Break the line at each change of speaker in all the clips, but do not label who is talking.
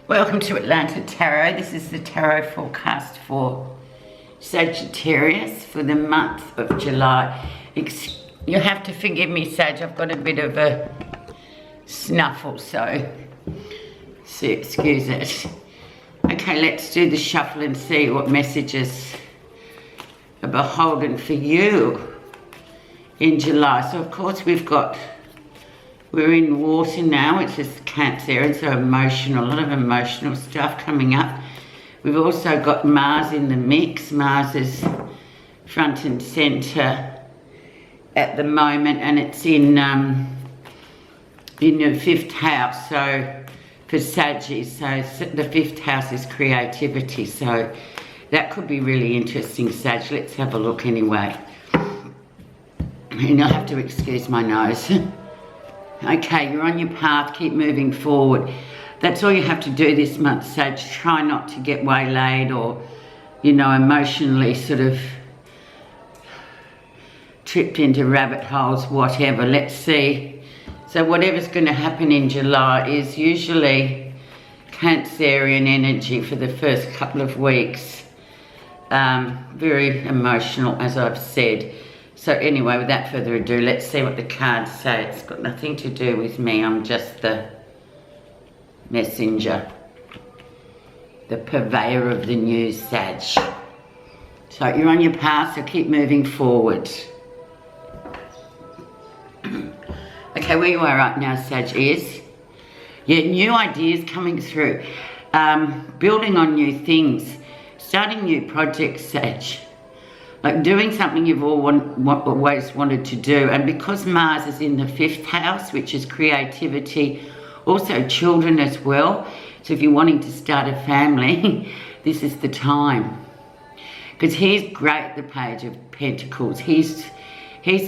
Welcome to Atlanta Tarot. This is the tarot forecast for Sagittarius for the month of July. You'll have to forgive me, Sag, I've got a bit of a snuffle, so excuse it. Okay, let's do the shuffle and see what messages are beholden for you in July. So of course we're in water now, which is Cancer, and so emotional, a lot of emotional stuff coming up. We've also got Mars in the mix. Mars is front and center at the moment, and it's in the fifth house, so for Saggies, so the fifth house is creativity, so that could be really interesting, Sag. Let's have a look anyway. And you'll have to excuse my nose. Okay, you're on your path, keep moving forward. That's all you have to do this month, Sag. Try not to get waylaid or, emotionally sort of tripped into rabbit holes, whatever. Let's see. So whatever's going to happen in July is usually Cancerian energy for the first couple of weeks. Very emotional, as I've said. So anyway, without further ado, let's see what the cards say. It's got nothing to do with me. I'm just the messenger, the purveyor of the news, Sag. So you're on your path, so keep moving forward. Okay, where you are right now, Sag, is new ideas coming through, building on new things, starting new projects, Sag. Like doing something you've always wanted to do. And because Mars is in the fifth house, which is creativity, also children as well. So if you're wanting to start a family, this is the time. Because he's great, the Page of Pentacles. He's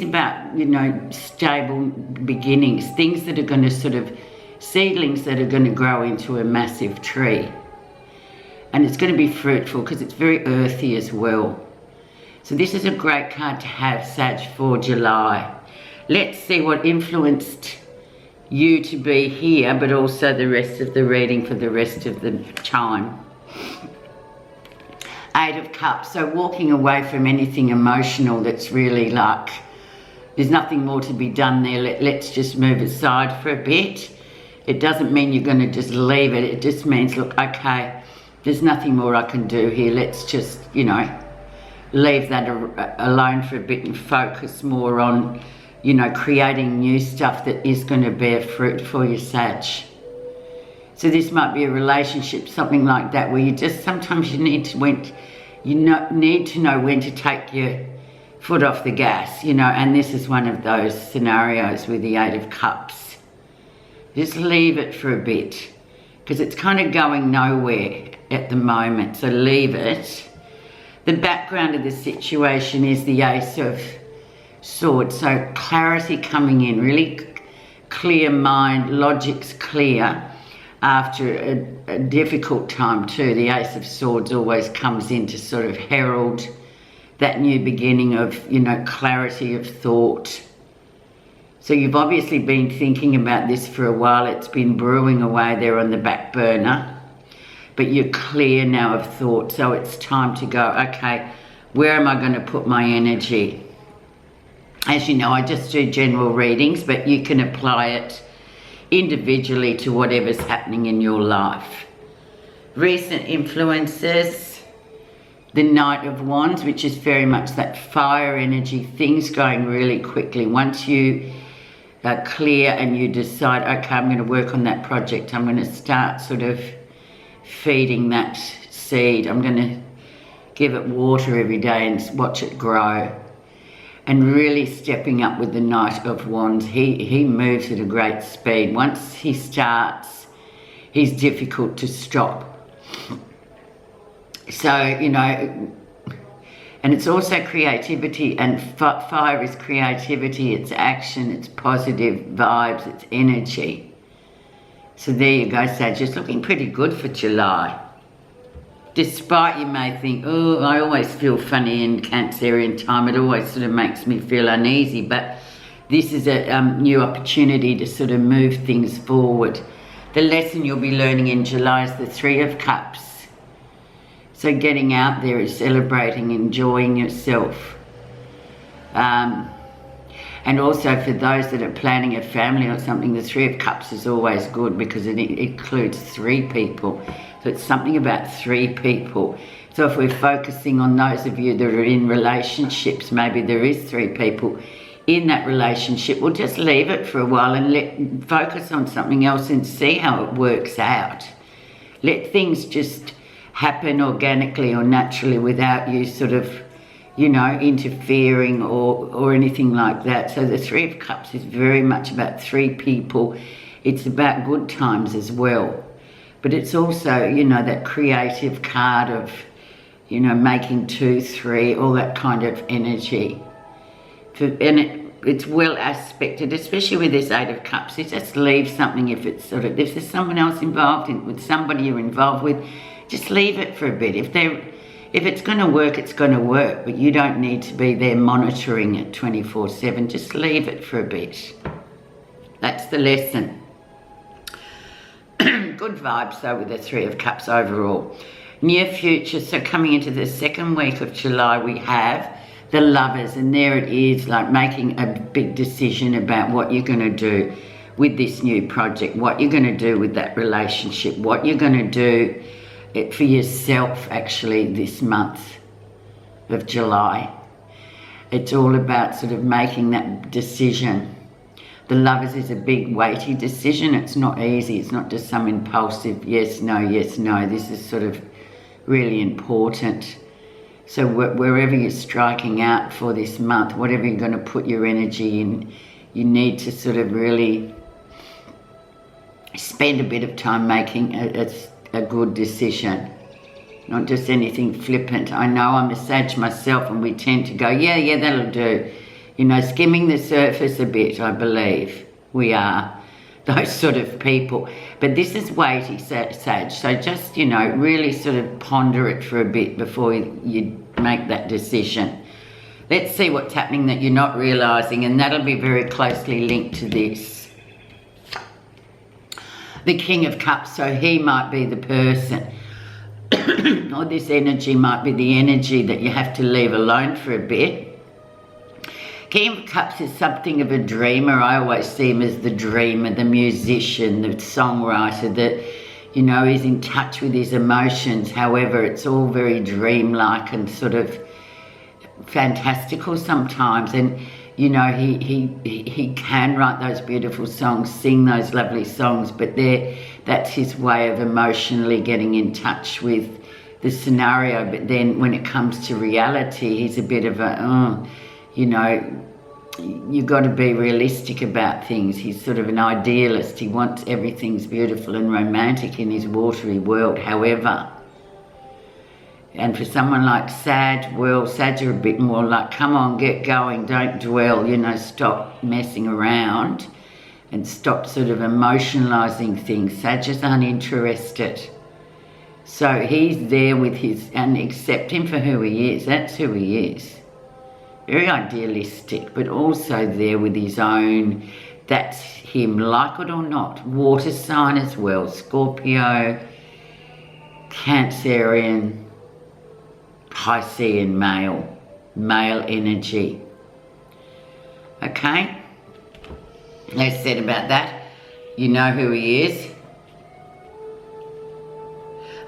about, stable beginnings, things that are going to sort of, seedlings that are going to grow into a massive tree. And it's going to be fruitful because it's very earthy as well. So this is a great card to have, Sag, for July. Let's see what influenced you to be here, but also the rest of the reading for the rest of the time. Eight of Cups. So walking away from anything emotional that's really like, there's nothing more to be done there. Let's just move aside for a bit. It doesn't mean you're going to just leave it. It just means, look, okay, there's nothing more I can do here. Let's just, leave that alone for a bit and focus more on, creating new stuff that is going to bear fruit for you, Sag. So this might be a relationship, something like that, where sometimes you need to know when to take your foot off the gas, and this is one of those scenarios with the Eight of Cups. Just leave it for a bit, because it's kind of going nowhere at the moment, so leave it. The background of the situation is the Ace of Swords, so clarity coming in, really clear mind, logic's clear after a difficult time too. The Ace of Swords always comes in to sort of herald that new beginning of, clarity of thought. So you've obviously been thinking about this for a while. It's been brewing away there on the back burner. But you're clear now of thought, so it's time to go, okay, where am I going to put my energy? As you know, I just do general readings, but you can apply it individually to whatever's happening in your life. Recent influences, the Knight of Wands, which is very much that fire energy, things going really quickly. Once you are clear and you decide, okay, I'm going to work on that project, I'm going to start sort of feeding that seed. I'm going to give it water every day and watch it grow. And really stepping up with the Knight of Wands. He moves at a great speed. Once he starts, he's difficult to stop. So, and it's also creativity, and fire is creativity, it's action, it's positive vibes, it's energy. So there you go, Sag. It's looking pretty good for July. Despite you may think, oh, I always feel funny in Cancerian time. It always sort of makes me feel uneasy. But this is a new opportunity to sort of move things forward. The lesson you'll be learning in July is the Three of Cups. So getting out there is celebrating, enjoying yourself. And also for those that are planning a family or something, the Three of Cups is always good because it includes 3 people. So it's something about 3 people. So if we're focusing on those of you that are in relationships, maybe there is 3 people in that relationship, we'll just leave it for a while and focus on something else and see how it works out. Let things just happen organically or naturally without you sort of, you know, interfering or anything like that. So the Three of Cups is very much about 3 people. It's about good times as well. But it's also, you know, that creative card of, you know, making 2, 3, all that kind of energy. And it's well aspected, especially with this 8 of Cups. You just leave something if it's sort of, if there's someone else involved with somebody you're involved with, just leave it for a bit. If it's going to work, it's going to work, but you don't need to be there monitoring it 24/7. Just leave it for a bit. That's the lesson. Good vibes though with the Three of Cups overall. Near future, so coming into the 2nd week of July, we have the Lovers, and there it is, like making a big decision about what you're going to do with this new project, what you're going to do with that relationship, what you're going to do for yourself actually this month of July. It's all about sort of making that decision. The Lovers is a big weighty decision. It's not easy. It's not just some impulsive yes, no, yes, no. This is sort of really important. So wherever you're striking out for this month, whatever you're going to put your energy in, you need to sort of really spend a bit of time making a good decision, not just anything flippant. I know I'm a Sag myself and we tend to go, yeah, that'll do. You know, skimming the surface a bit, I believe. We are those sort of people. But this is weighty, Sag. So just, you know, really sort of ponder it for a bit before you make that decision. Let's see what's happening that you're not realising, and that'll be very closely linked to this. The King of Cups, so he might be the person. Or this energy might be the energy that you have to leave alone for a bit. King of Cups is something of a dreamer. I always see him as the dreamer, the musician, the songwriter that, you know, is in touch with his emotions. However, it's all very dreamlike and sort of fantastical sometimes. And, you know, he can write those beautiful songs, sing those lovely songs, but that's his way of emotionally getting in touch with the scenario. But then when it comes to reality, he's a bit of a, you know, you've got to be realistic about things. He's sort of an idealist. He wants everything's beautiful and romantic in his watery world. However, and for someone like Sag, well, Sag are a bit more like, come on, get going, don't dwell, you know, stop messing around and stop sort of emotionalising things. Sag is uninterested. So he's there with his, and accept him for who he is. That's who he is. Very idealistic, but also there with his own, that's him, like it or not. Water sign as well, Scorpio, Cancerian, Piscean male energy. Okay, less said about that. You know who he is.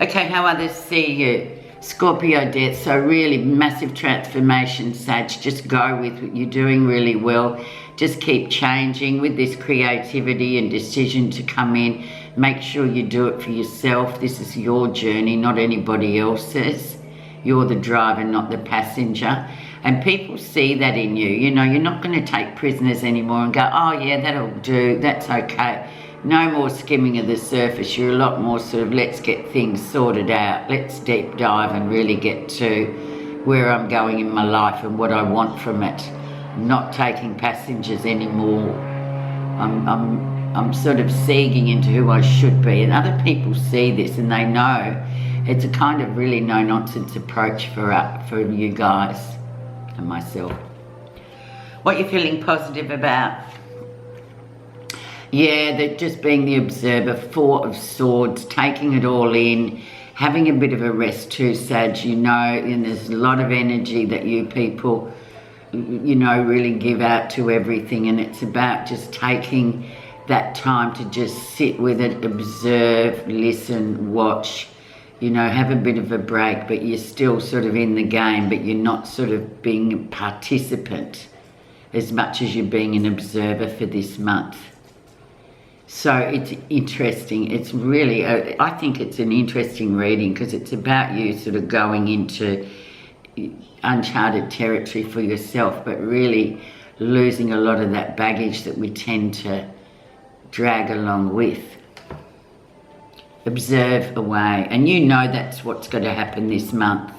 Okay, how others see you. Scorpio death, so really massive transformation, Sag. Just go with what you're doing really well. Just keep changing with this creativity and decision to come in. Make sure you do it for yourself. This is your journey, not anybody else's. You're the driver, not the passenger. And people see that in you. You know, you're not going to take prisoners anymore and go, oh yeah, that'll do, that's okay. No more skimming of the surface. You're a lot more sort of, let's get things sorted out. Let's deep dive and really get to where I'm going in my life and what I want from it. I'm not taking passengers anymore. I'm sort of segging into who I should be. And other people see this and they know it's a kind of really no-nonsense approach for you guys and myself. What you're feeling positive about. Yeah, that just being the observer, Four of Swords, taking it all in, having a bit of a rest too, Sag, you know, and there's a lot of energy that you people, you know, really give out to everything, and it's about just taking that time to just sit with it, observe, listen, watch, you know, have a bit of a break, but you're still sort of in the game, but you're not sort of being a participant as much as you're being an observer for this month. So it's interesting. It's really, I think it's an interesting reading because it's about you sort of going into uncharted territory for yourself, but really losing a lot of that baggage that we tend to drag along with. Observe away, and you know that's what's going to happen this month.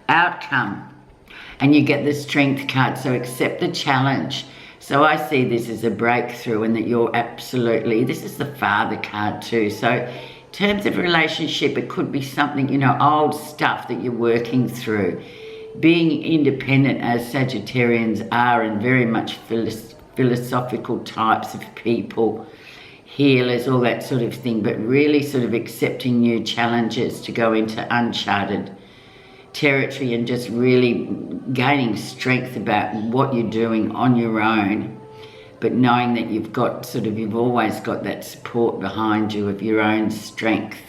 Outcome, and you get the Strength card, so accept the challenge. So I see this as a breakthrough, and that you're absolutely, this is the Father card too, so in terms of relationship, it could be something, you know, old stuff that you're working through. Being independent, as Sagittarians are, and very much philosophical types of people, healers, all that sort of thing, but really sort of accepting new challenges to go into uncharted territory and just really gaining strength about what you're doing on your own, but knowing that you've got sort of, you've always got that support behind you of your own strength.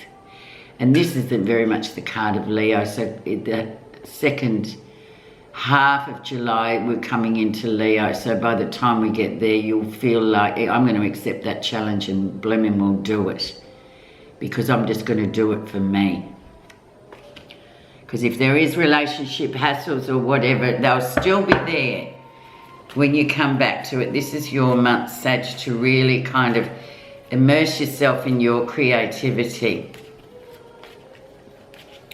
And this is very much the card of Leo. So the second half of July, we're coming into Leo. So by the time we get there, you'll feel like, I'm going to accept that challenge and blooming will do it, because I'm just going to do it for me. Because if there is relationship hassles or whatever, they'll still be there when you come back to it. This is your month, Sag, to really kind of immerse yourself in your creativity.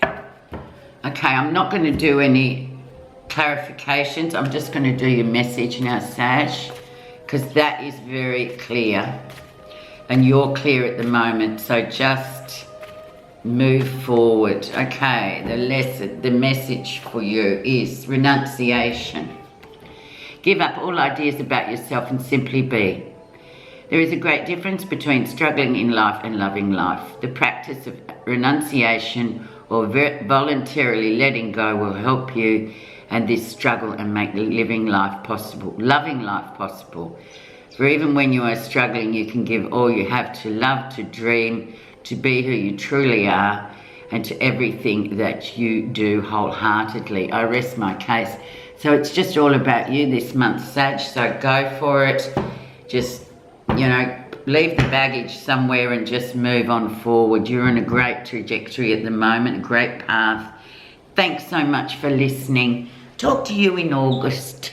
Okay, I'm not going to do any clarifications. I'm just going to do your message now, Sag, because that is very clear. And you're clear at the moment, so just move forward. Okay, the message for you is renunciation. Give up all ideas about yourself and simply be. There is a great difference between struggling in life and loving life. The practice of renunciation or voluntarily letting go will help you and this struggle and make living life possible, loving life possible. For even when you are struggling, you can give all you have to love, to dream, to be who you truly are, and to everything that you do wholeheartedly. I rest my case. So it's just all about you this month, Sag, so go for it. Just, you know, leave the baggage somewhere and just move on forward. You're on a great trajectory at the moment, a great path. Thanks so much for listening. Talk to you in August.